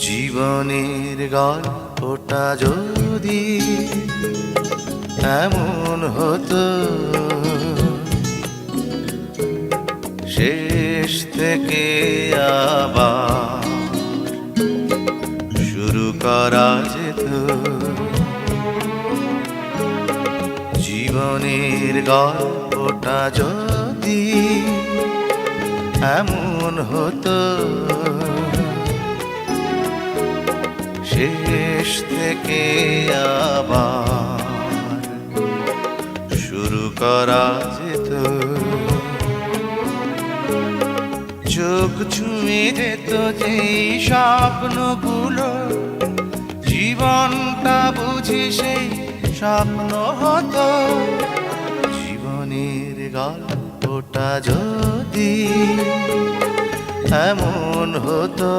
জীবনের গল্পটা যদি এমন হতো, শেষ থেকে আবার শুরু করা যেত। জীবনের গল্পটা যদি এমন হতো, শেষ থেকে আবার শুরু করা যেত। চোখ ছুঁয়ে যেত যেই স্বপ্নগুলো, জীবনটা বুঝি সেই স্বপ্ন হতো। জীবনের গল্পটা যদি এমন হতো।